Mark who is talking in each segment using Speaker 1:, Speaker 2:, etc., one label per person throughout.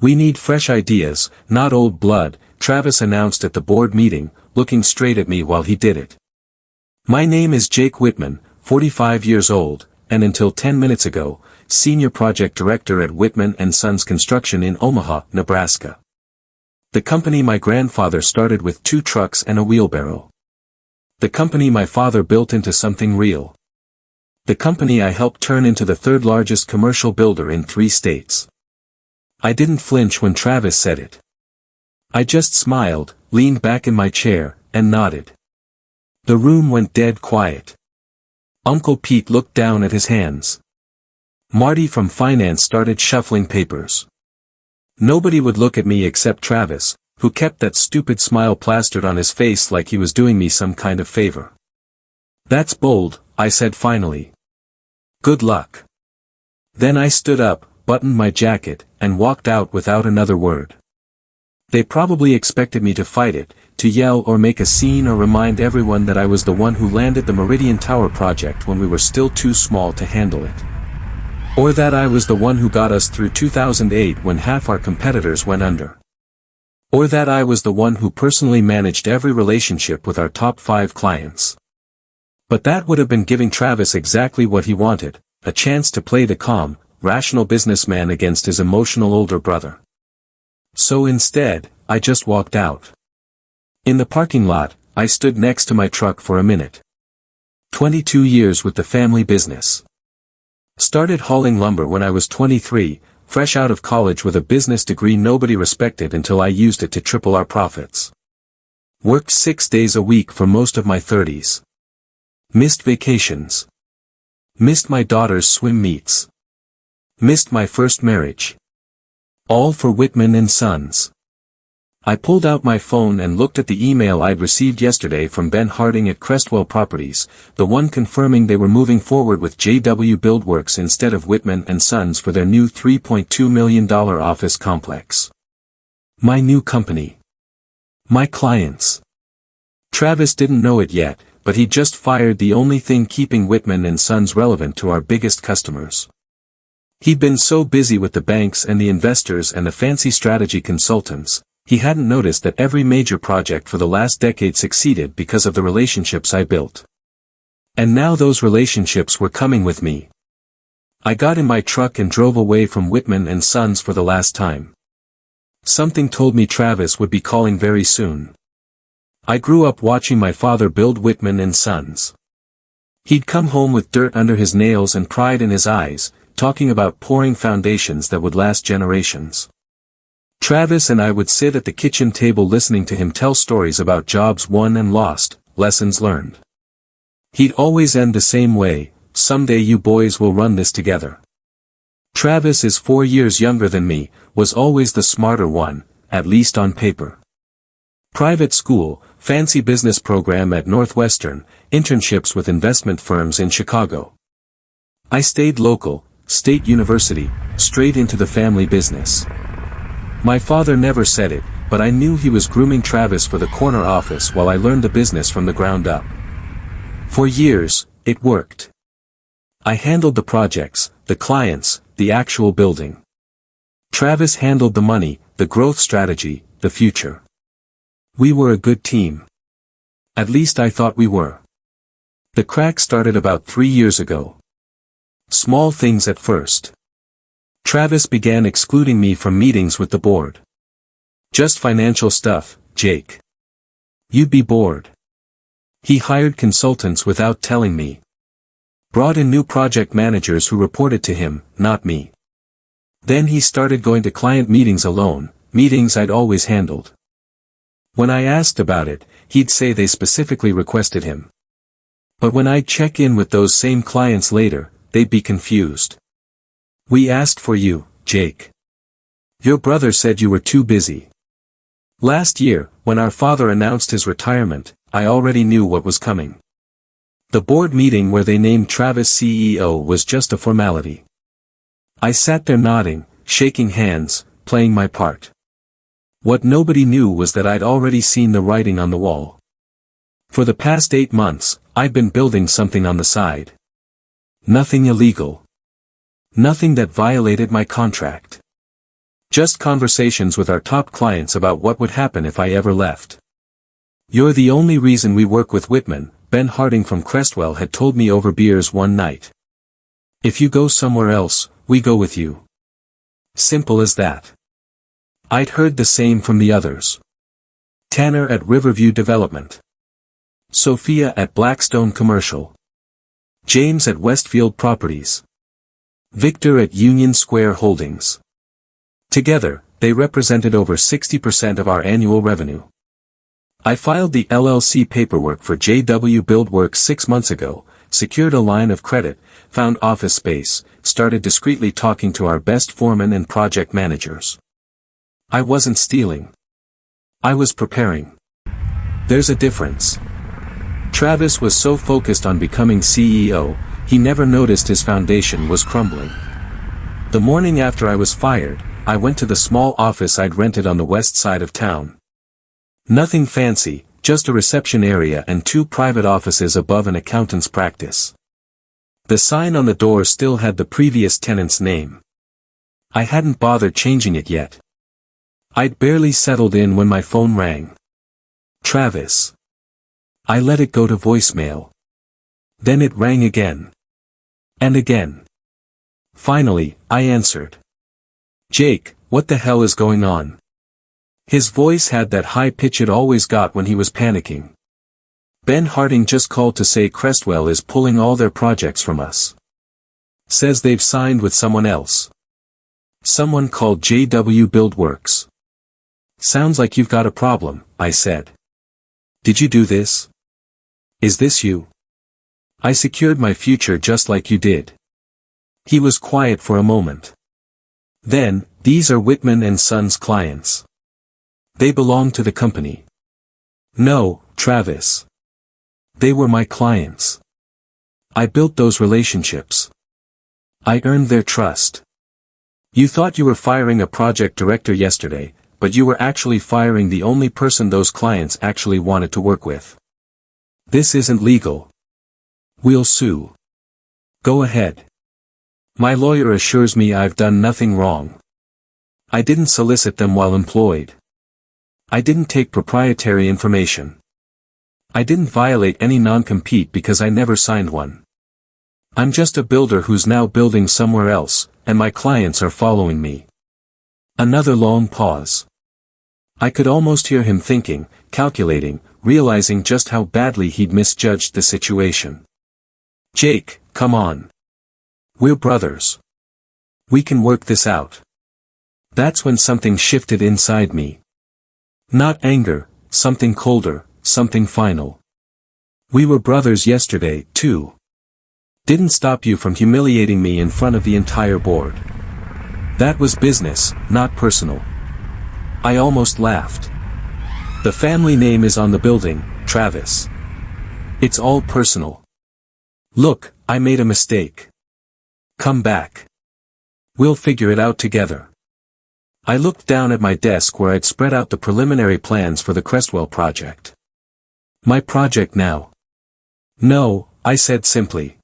Speaker 1: We need fresh ideas, not old blood, Travis announced at the board meeting, looking straight at me while he did it. My name is Jake Whitman, 45 years old, and until 10 minutes ago, Senior Project Director at Whitman & Sons Construction in Omaha, Nebraska. The company my grandfather started with 2 trucks and a wheelbarrow. The company my father built into something real. The company I helped turn into the 3rd largest commercial builder in 3 states. I didn't flinch when Travis said it. I just smiled, leaned back in my chair, and nodded. The room went dead quiet. Uncle Pete looked down at his hands. Marty from finance started shuffling papers. Nobody would look at me except Travis, who kept that stupid smile plastered on his face like he was doing me some kind of favor. That's bold, I said finally. Good luck. Then I stood up, buttoned my jacket, and walked out without another word. They probably expected me to fight it, to yell or make a scene or remind everyone that I was the one who landed the Meridian Tower project when we were still too small to handle it. Or that I was the one who got us through 2008 when half our competitors went under. Or that I was the one who personally managed every relationship with our top 5 clients. But that would have been giving Travis exactly what he wanted, a chance to play the calm, rational businessman against his emotional older brother. So instead, I just walked out. In the parking lot, I stood next to my truck for a minute. 22 years with the family business. Started hauling lumber when I was 23, fresh out of college with a business degree nobody respected until I used it to triple our profits. Worked 6 days a week for most of my 30s. Missed vacations. Missed my daughter's swim meets. Missed my first marriage. All for Whitman & Sons. I pulled out my phone and looked at the email I'd received yesterday from Ben Harding at Crestwell Properties, the one confirming they were moving forward with JW Buildworks instead of Whitman & Sons for their new $3.2 million office complex. My new company. My clients. Travis didn't know it yet, but he just fired the only thing keeping Whitman & Sons relevant to our biggest customers. He'd been so busy with the banks and the investors and the fancy strategy consultants, he hadn't noticed that every major project for the last decade succeeded because of the relationships I built. And now those relationships were coming with me. I got in my truck and drove away from Whitman & Sons for the last time. Something told me Travis would be calling very soon. I grew up watching my father build Whitman & Sons. He'd come home with dirt under his nails and pride in his eyes, talking about pouring foundations that would last generations. Travis and I would sit at the kitchen table listening to him tell stories about jobs won and lost, lessons learned. He'd always end the same way, someday you boys will run this together. Travis is 4 years younger than me, was always the smarter one, at least on paper. Private school, fancy business program at Northwestern, internships with investment firms in Chicago. I stayed local, State University, straight into the family business. My father never said it, but I knew he was grooming Travis for the corner office while I learned the business from the ground up. For years, it worked. I handled the projects, the clients, the actual building. Travis handled the money, the growth strategy, the future. We were a good team. At least I thought we were. The crack started about 3 years ago. Small things at first. Travis began excluding me from meetings with the board. Just financial stuff, Jake. You'd be bored. He hired consultants without telling me. Brought in new project managers who reported to him, not me. Then he started going to client meetings alone, meetings I'd always handled. When I asked about it, he'd say they specifically requested him. But when I'd check in with those same clients later, they'd be confused. We asked for you, Jake. Your brother said you were too busy. Last year, when our father announced his retirement, I already knew what was coming. The board meeting where they named Travis CEO was just a formality. I sat there nodding, shaking hands, playing my part. What nobody knew was that I'd already seen the writing on the wall. For the past 8 months, I'd been building something on the side. Nothing illegal. Nothing that violated my contract. Just conversations with our top clients about what would happen if I ever left. You're the only reason we work with Whitman, Ben Harding from Crestwell had told me over beers one night. If you go somewhere else, we go with you. Simple as that. I'd heard the same from the others. Tanner at Riverview Development. Sophia at Blackstone Commercial. James at Westfield Properties. Victor at Union Square Holdings. Together, they represented over 60% of our annual revenue. I filed the LLC paperwork for JW Buildworks 6 months ago, secured a line of credit, found office space, started discreetly talking to our best foremen and project managers. I wasn't stealing. I was preparing. There's a difference. Travis was so focused on becoming CEO, he never noticed his foundation was crumbling. The morning after I was fired, I went to the small office I'd rented on the west side of town. Nothing fancy, just a reception area and 2 private offices above an accountant's practice. The sign on the door still had the previous tenant's name. I hadn't bothered changing it yet. I'd barely settled in when my phone rang. Travis. I let it go to voicemail. Then it rang again. And again. Finally, I answered. Jake, what the hell is going on? His voice had that high pitch it always got when he was panicking. Ben Harding just called to say Crestwell is pulling all their projects from us. Says they've signed with someone else. Someone called JW Buildworks. Sounds like you've got a problem, I said. Did you do this? Is this you? I secured my future just like you did. He was quiet for a moment. Then, these are Whitman and Sons clients. They belong to the company. No, Travis. They were my clients. I built those relationships. I earned their trust. You thought you were firing a project director yesterday, but you were actually firing the only person those clients actually wanted to work with. This isn't legal. We'll sue. Go ahead. My lawyer assures me I've done nothing wrong. I didn't solicit them while employed. I didn't take proprietary information. I didn't violate any non-compete because I never signed one. I'm just a builder who's now building somewhere else, and my clients are following me. Another long pause. I could almost hear him thinking, calculating, realizing just how badly he'd misjudged the situation. Jake, come on. We're brothers. We can work this out. That's when something shifted inside me. Not anger, something colder, something final. We were brothers yesterday, too. Didn't stop you from humiliating me in front of the entire board. That was business, not personal. I almost laughed. The family name is on the building, Travis. It's all personal. Look, I made a mistake. Come back. We'll figure it out together. I looked down at my desk where I'd spread out the preliminary plans for the Crestwell project. My project now. No, I said simply.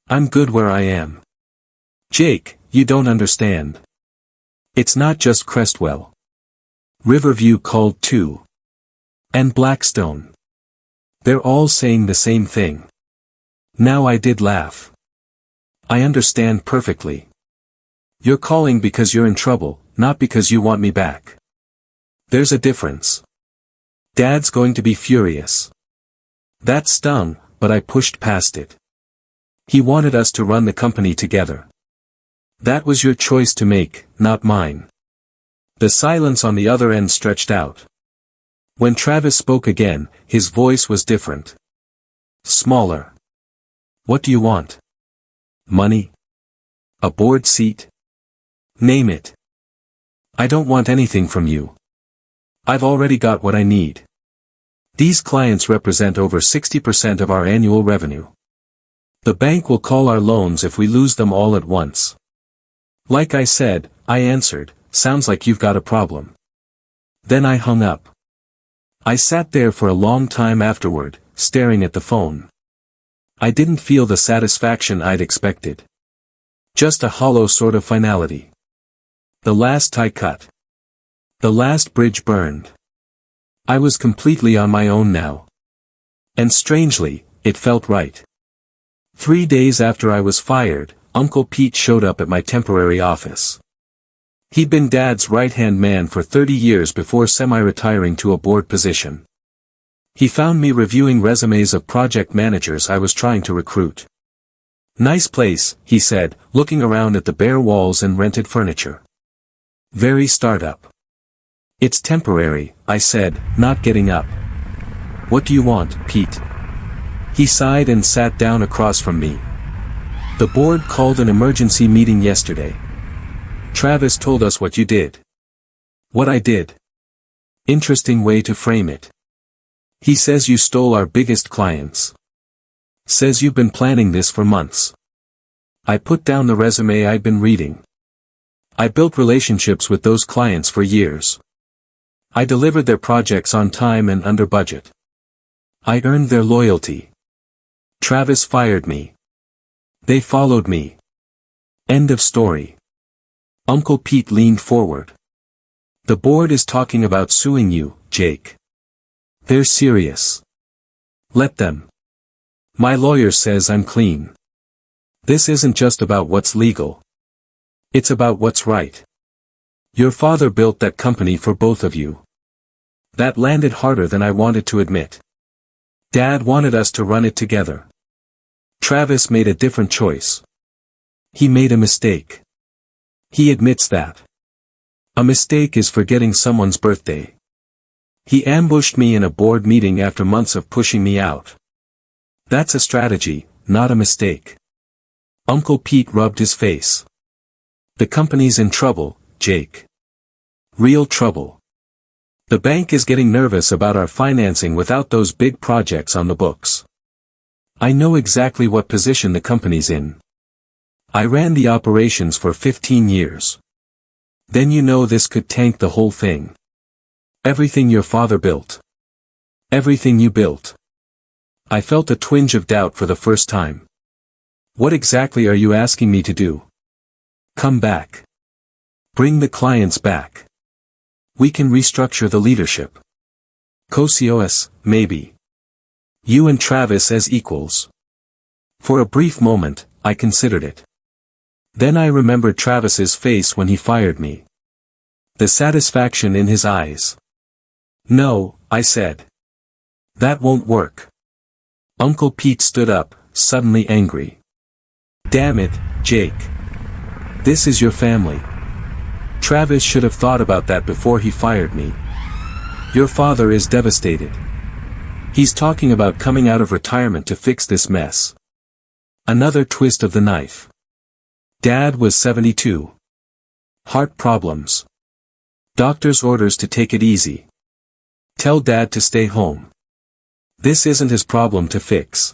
Speaker 1: I'm good where I am. Jake, you don't understand. It's not just Crestwell. Riverview called too. And Blackstone. They're all saying the same thing. Now I did laugh. I understand perfectly. You're calling because you're in trouble, not because you want me back. There's a difference. Dad's going to be furious. That stung, but I pushed past it. He wanted us to run the company together. That was your choice to make, not mine. The silence on the other end stretched out. When Travis spoke again, his voice was different. Smaller. What do you want? Money? A board seat? Name it. I don't want anything from you. I've already got what I need. These clients represent over 60% of our annual revenue. The bank will call our loans if we lose them all at once. Like I said, I answered, sounds like you've got a problem. Then I hung up. I sat there for a long time afterward, staring at the phone. I didn't feel the satisfaction I'd expected. Just a hollow sort of finality. The last tie cut. The last bridge burned. I was completely on my own now. And strangely, it felt right. 3 days after I was fired, Uncle Pete showed up at my temporary office. He'd been Dad's right-hand man for 30 years before semi-retiring to a board position. He found me reviewing resumes of project managers I was trying to recruit. "Nice place," he said, looking around at the bare walls and rented furniture. "Very startup." "It's temporary," I said, not getting up. "What do you want, Pete?" He sighed and sat down across from me. "The board called an emergency meeting yesterday. Travis told us what you did." "What I did?" "Interesting way to frame it. He says you stole our biggest clients. Says you've been planning this for months." I put down the resume I'd been reading. I built relationships with those clients for years. I delivered their projects on time and under budget. I earned their loyalty. Travis fired me. They followed me. End of story. Uncle Pete leaned forward. "The board is talking about suing you, Jake. They're serious. Let them. My lawyer says I'm clean. This isn't just about what's legal. It's about what's right. Your father built that company for both of you. That landed harder than I wanted to admit. Dad wanted us to run it together. Travis made a different choice. He made a mistake. He admits that. A mistake is forgetting someone's birthday. He ambushed me in a board meeting after months of pushing me out. That's a strategy, not a mistake." Uncle Pete rubbed his face. "The company's in trouble, Jake. Real trouble. The bank is getting nervous about our financing without those big projects on the books. I know exactly what position the company's in. I ran the operations for 15 years. Then you know this could tank the whole thing. Everything your father built. Everything you built." I felt a twinge of doubt for the first time. "What exactly are you asking me to do?" "Come back. Bring the clients back. We can restructure the leadership. Co-COS, maybe. You and Travis as equals." For a brief moment, I considered it. Then I remembered Travis's face when he fired me. The satisfaction in his eyes. "No," I said. "That won't work." Uncle Pete stood up, suddenly angry. "Damn it, Jake. This is your family. Travis should have thought about that before he fired me. Your father is devastated. He's talking about coming out of retirement to fix this mess." Another twist of the knife. Dad was 72. Heart problems. Doctor's orders to take it easy. Tell Dad to stay home. This isn't his problem to fix.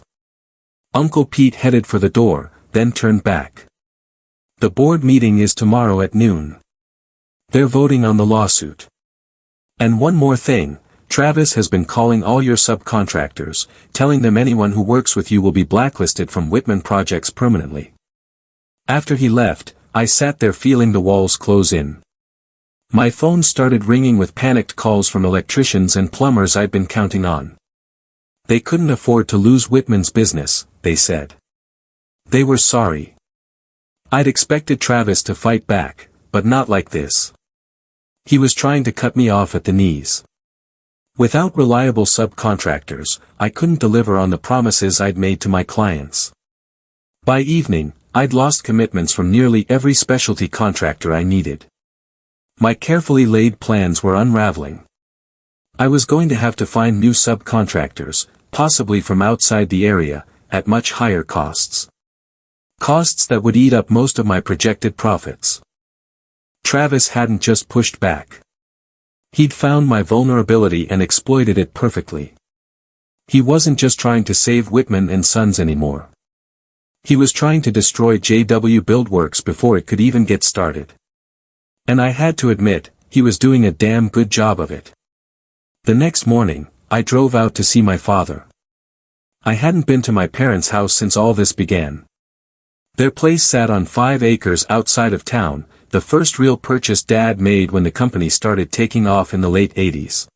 Speaker 1: Uncle Pete headed for the door, then turned back. "The board meeting is tomorrow at noon. They're voting on the lawsuit. And one more thing, Travis has been calling all your subcontractors, telling them anyone who works with you will be blacklisted from Whitman projects permanently." After he left, I sat there feeling the walls close in. My phone started ringing with panicked calls from electricians and plumbers I'd been counting on. They couldn't afford to lose Whitman's business, they said. They were sorry. I'd expected Travis to fight back, but not like this. He was trying to cut me off at the knees. Without reliable subcontractors, I couldn't deliver on the promises I'd made to my clients. By evening, I'd lost commitments from nearly every specialty contractor I needed. My carefully laid plans were unraveling. I was going to have to find new subcontractors, possibly from outside the area, at much higher costs. Costs that would eat up most of my projected profits. Travis hadn't just pushed back. He'd found my vulnerability and exploited it perfectly. He wasn't just trying to save Whitman and Sons anymore. He was trying to destroy JW Buildworks before it could even get started. And I had to admit, he was doing a damn good job of it. The next morning, I drove out to see my father. I hadn't been to my parents' house since all this began. Their place sat on 5 acres outside of town, the first real purchase Dad made when the company started taking off in the late 80s.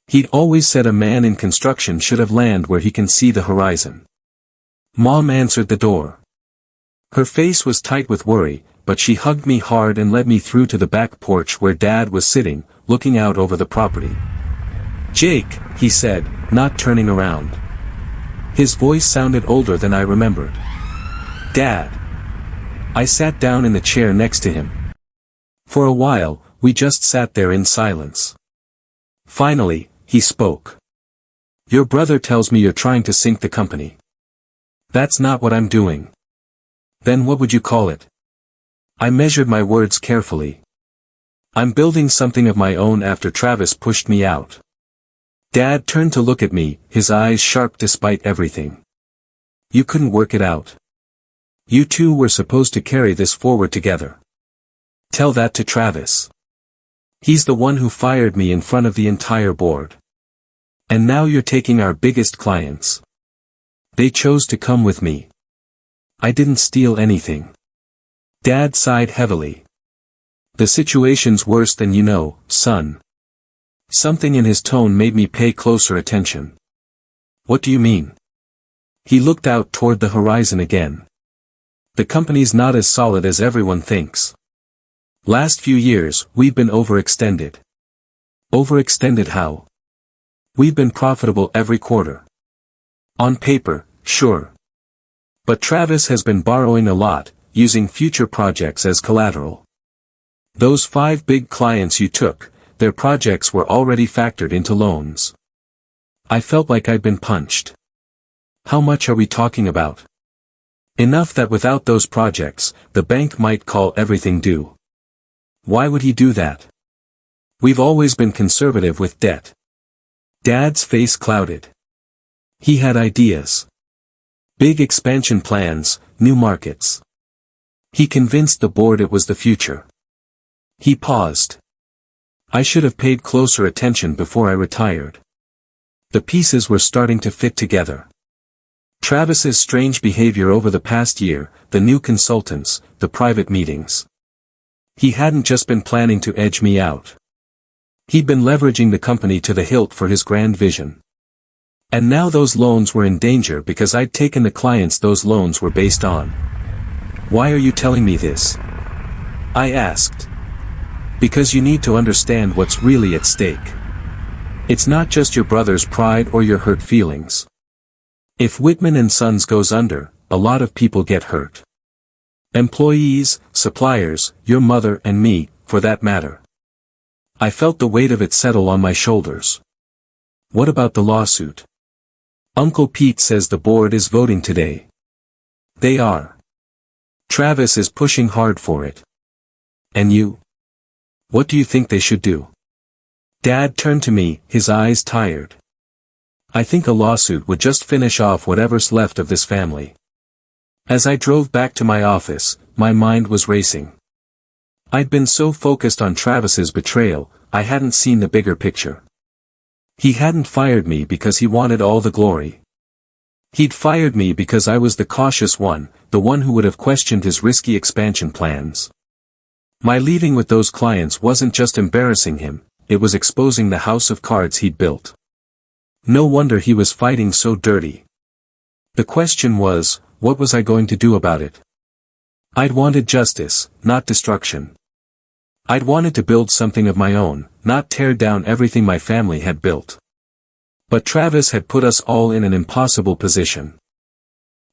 Speaker 1: He'd always said a man in construction should have land where he can see the horizon. Mom answered the door. Her face was tight with worry, but she hugged me hard and led me through to the back porch where Dad was sitting, looking out over the property. "Jake," he said, not turning around. His voice sounded older than I remembered. "Dad." I sat down in the chair next to him. For a while, we just sat there in silence. Finally, he spoke. "Your brother tells me you're trying to sink the company." "That's not what I'm doing." "Then what would you call it?" I measured my words carefully. "I'm building something of my own after Travis pushed me out." Dad turned to look at me, his eyes sharp despite everything. "You couldn't work it out. You two were supposed to carry this forward together. Tell that to Travis. He's the one who fired me in front of the entire board. And now you're taking our biggest clients. They chose to come with me. I didn't steal anything." Dad sighed heavily. "The situation's worse than you know, son." Something in his tone made me pay closer attention. "What do you mean?" He looked out toward the horizon again. "The company's not as solid as everyone thinks. Last few years, we've been overextended." "Overextended how?" "We've been profitable every quarter." "On paper, sure. But Travis has been borrowing a lot, using future projects as collateral. Those 5 big clients you took, their projects were already factored into loans." I felt like I'd been punched. "How much are we talking about?" "Enough that without those projects, the bank might call everything due." "Why would he do that?" "We've always been conservative with debt." Dad's face clouded. He had ideas. Big expansion plans, new markets. He convinced the board it was the future. He paused. I should have paid closer attention before I retired. The pieces were starting to fit together. Travis's strange behavior over the past year, the new consultants, the private meetings. He hadn't just been planning to edge me out. He'd been leveraging the company to the hilt for his grand vision. And now those loans were in danger because I'd taken the clients those loans were based on. "Why are you telling me this?" I asked. "Because you need to understand what's really at stake. It's not just your brother's pride or your hurt feelings. If Whitman and Sons goes under, a lot of people get hurt. Employees, suppliers, your mother and me, for that matter." I felt the weight of it settle on my shoulders. "What about the lawsuit?" "Uncle Pete says the board is voting today." "They are. Travis is pushing hard for it. And you? What do you think they should do?" Dad turned to me, his eyes tired. "I think a lawsuit would just finish off whatever's left of this family." As I drove back to my office, my mind was racing. I'd been so focused on Travis's betrayal, I hadn't seen the bigger picture. He hadn't fired me because he wanted all the glory. He'd fired me because I was the cautious one, the one who would have questioned his risky expansion plans. My leaving with those clients wasn't just embarrassing him, it was exposing the house of cards he'd built. No wonder he was fighting so dirty. The question was, what was I going to do about it? I'd wanted justice, not destruction. I'd wanted to build something of my own, not tear down everything my family had built. But Travis had put us all in an impossible position.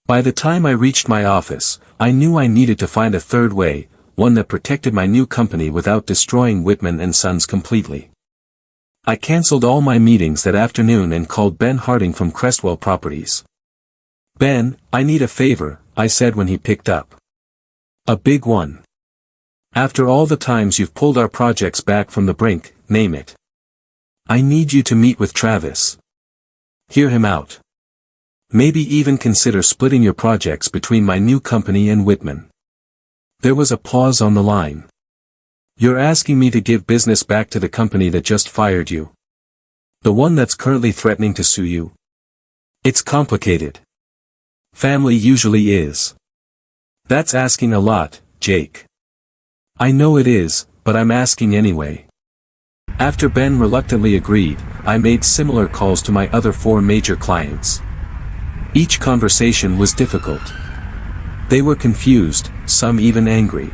Speaker 1: By the time I reached my office, I knew I needed to find a third way, one that protected my new company without destroying Whitman and Sons completely. I canceled all my meetings that afternoon and called Ben Harding from Crestwell Properties. "Ben, I need a favor," I said when he picked up. "A big one. After all the times you've pulled our projects back from the brink, name it. I need you to meet with Travis. Hear him out. Maybe even consider splitting your projects between my new company and Whitman." There was a pause on the line. "You're asking me to give business back to the company that just fired you? The one that's currently threatening to sue you?" "It's complicated. Family usually is." "That's asking a lot, Jake." I know it is, but I'm asking anyway. After Ben reluctantly agreed, I made similar calls to my other 4 major clients. Each conversation was difficult. They were confused, some even angry.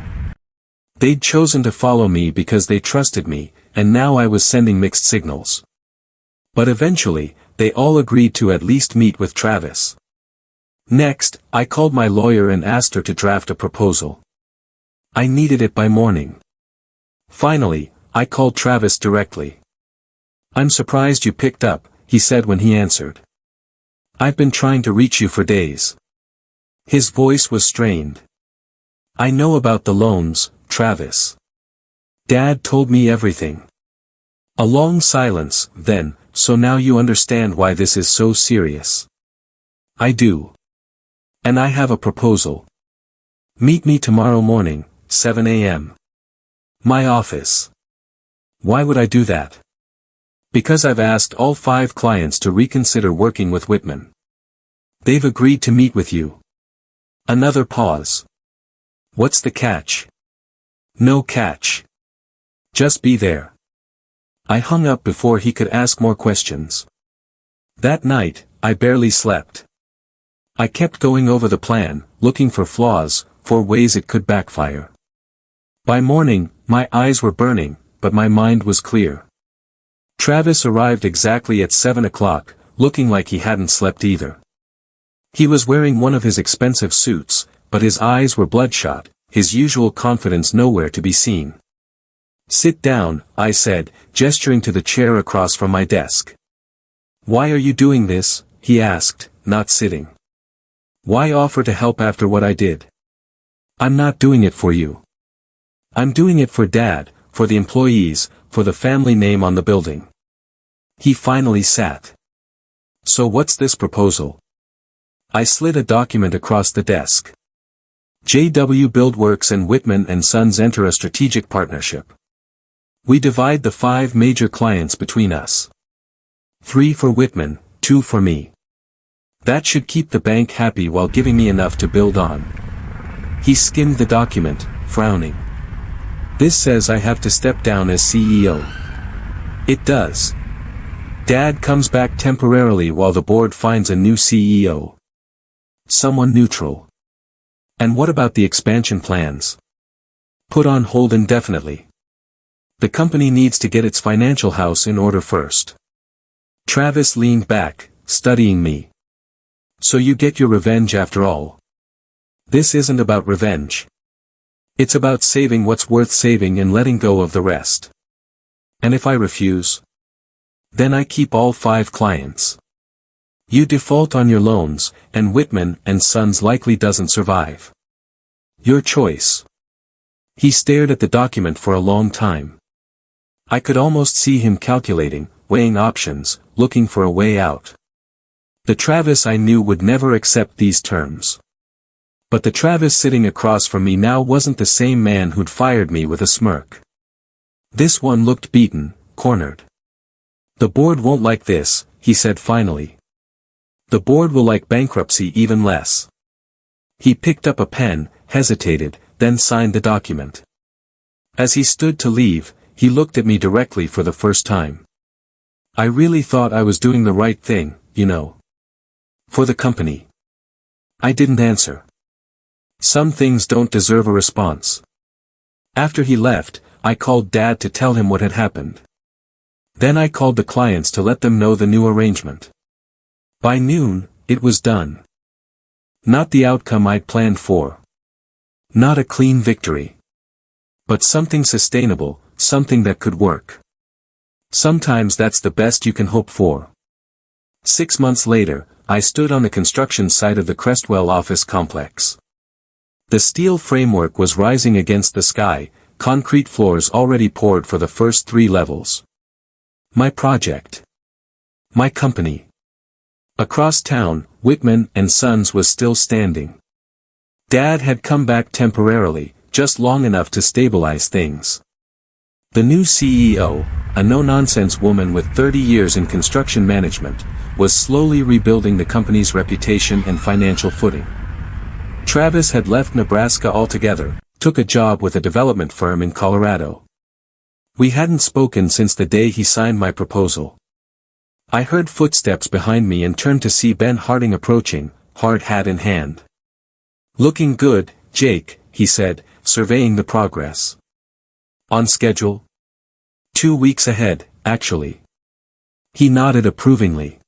Speaker 1: They'd chosen to follow me because they trusted me, and now I was sending mixed signals. But eventually, they all agreed to at least meet with Travis. Next, I called my lawyer and asked her to draft a proposal. I needed it by morning. Finally, I called Travis directly. "I'm surprised you picked up," he said when he answered. "I've been trying to reach you for days." His voice was strained. "I know about the loans, Travis. Dad told me everything." A long silence, then, "So now you understand why this is so serious." "I do. And I have a proposal. Meet me tomorrow morning, 7 a.m. My office." "Why would I do that?" "Because I've asked all 5 clients to reconsider working with Whitman. They've agreed to meet with you." Another pause. "What's the catch?" "No catch. Just be there." I hung up before he could ask more questions. That night, I barely slept. I kept going over the plan, looking for flaws, for ways it could backfire. By morning, my eyes were burning, but my mind was clear. Travis arrived exactly at 7 o'clock, looking like he hadn't slept either. He was wearing one of his expensive suits, but his eyes were bloodshot, his usual confidence nowhere to be seen. "Sit down," I said, gesturing to the chair across from my desk. "Why are you doing this?" he asked, not sitting. "Why offer to help after what I did?" "I'm not doing it for you. I'm doing it for Dad, for the employees, for the family name on the building." He finally sat. "So what's this proposal?" I slid a document across the desk. JW Buildworks and Whitman and Sons enter a strategic partnership. We divide the 5 major clients between us. 3 for Whitman, 2 for me. That should keep the bank happy while giving me enough to build on. He skimmed the document, frowning. "This says I have to step down as CEO." "It does. Dad comes back temporarily while the board finds a new CEO. Someone neutral." "And what about the expansion plans?" "Put on hold indefinitely. The company needs to get its financial house in order first." Travis leaned back, studying me. "So you get your revenge after all?" "This isn't about revenge. It's about saving what's worth saving and letting go of the rest." "And if I refuse?" "Then I keep all 5 clients. You default on your loans, and Whitman and Sons likely doesn't survive. Your choice." He stared at the document for a long time. I could almost see him calculating, weighing options, looking for a way out. The Travis I knew would never accept these terms. But the Travis sitting across from me now wasn't the same man who'd fired me with a smirk. This one looked beaten, cornered. "The board won't like this," he said finally. "The board will like bankruptcy even less." He picked up a pen, hesitated, then signed the document. As he stood to leave, he looked at me directly for the first time. "I really thought I was doing the right thing, you know. For the company." I didn't answer. Some things don't deserve a response. After he left, I called Dad to tell him what had happened. Then I called the clients to let them know the new arrangement. By noon, it was done. Not the outcome I'd planned for. Not a clean victory. But something sustainable, something that could work. Sometimes that's the best you can hope for. 6 months later, I stood on the construction site of the Crestwell office complex. The steel framework was rising against the sky, concrete floors already poured for the first 3 levels. My project. My company. Across town, Whitman and Sons was still standing. Dad had come back temporarily, just long enough to stabilize things. The new CEO, a no-nonsense woman with 30 years in construction management, was slowly rebuilding the company's reputation and financial footing. Travis had left Nebraska altogether, took a job with a development firm in Colorado. We hadn't spoken since the day he signed my proposal. I heard footsteps behind me and turned to see Ben Harding approaching, hard hat in hand. "Looking good, Jake," he said, surveying the progress. "On schedule?" 2 weeks ahead, actually." He nodded approvingly.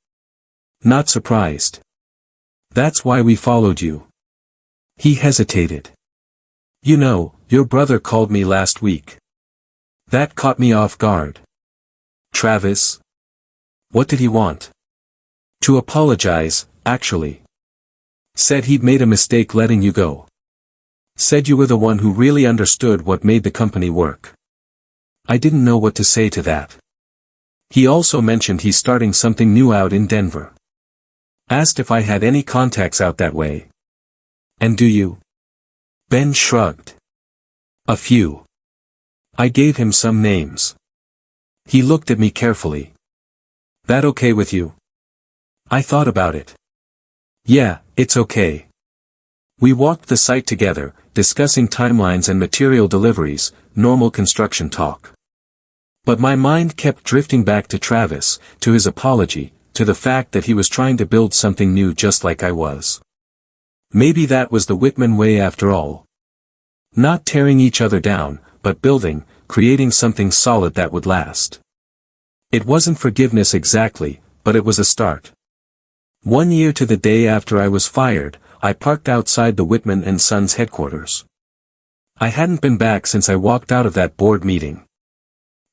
Speaker 1: "Not surprised. That's why we followed you." He hesitated. "You know, your brother called me last week. That caught me off guard." "Travis? What did he want?" "To apologize, actually. Said he'd made a mistake letting you go. Said you were the one who really understood what made the company work." I didn't know what to say to that. He also mentioned he's starting something new out in Denver. Asked if I had any contacts out that way. "And do you?" Ben shrugged. "A few." I gave him some names. He looked at me carefully. "That okay with you?" I thought about it. "Yeah, it's okay." We walked the site together, discussing timelines and material deliveries, normal construction talk. But my mind kept drifting back to Travis, to his apology, to the fact that he was trying to build something new just like I was. Maybe that was the Whitman way after all. Not tearing each other down, but building, creating something solid that would last. It wasn't forgiveness exactly, but it was a start. 1 year to the day after I was fired, I parked outside the Whitman and Sons headquarters. I hadn't been back since I walked out of that board meeting.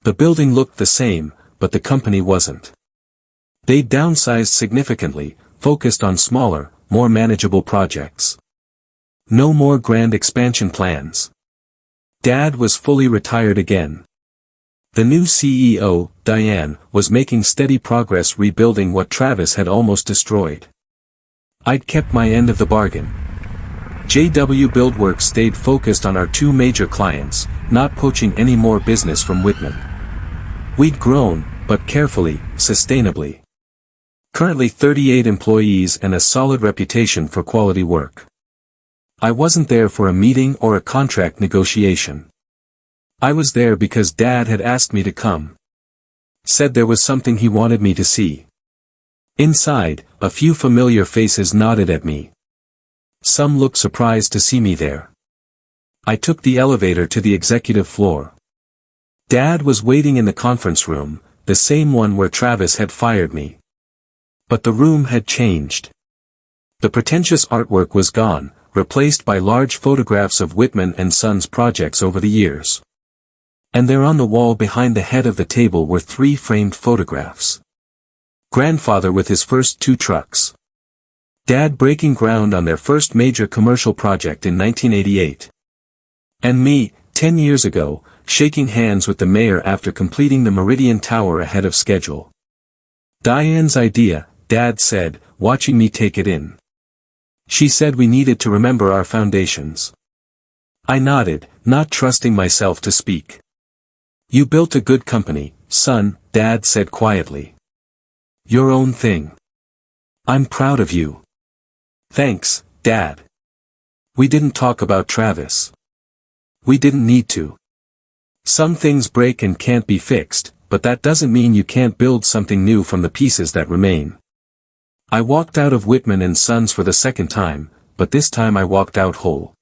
Speaker 1: The building looked the same, but the company wasn't. They'd downsized significantly, focused on smaller, more manageable projects. No more grand expansion plans. Dad was fully retired again. The new CEO, Diane, was making steady progress rebuilding what Travis had almost destroyed. I'd kept my end of the bargain. JW Buildworks stayed focused on our 2 major clients, not poaching any more business from Whitman. We'd grown, but carefully, sustainably. Currently 38 employees and a solid reputation for quality work. I wasn't there for a meeting or a contract negotiation. I was there because Dad had asked me to come. Said there was something he wanted me to see. Inside, a few familiar faces nodded at me. Some looked surprised to see me there. I took the elevator to the executive floor. Dad was waiting in the conference room, the same one where Travis had fired me. But the room had changed. The pretentious artwork was gone, replaced by large photographs of Whitman and Sons projects over the years. And there on the wall behind the head of the table were 3 framed photographs. Grandfather with his first 2 trucks. Dad breaking ground on their first major commercial project in 1988. And me, 10 years ago, shaking hands with the mayor after completing the Meridian Tower ahead of schedule. Diane's idea, Dad said, watching me take it in. She said we needed to remember our foundations. I nodded, not trusting myself to speak. "You built a good company, son," Dad said quietly. "Your own thing. I'm proud of you." "Thanks, Dad." We didn't talk about Travis. We didn't need to. Some things break and can't be fixed, but that doesn't mean you can't build something new from the pieces that remain. I walked out of Whitman and Sons for the second time, but this time I walked out whole.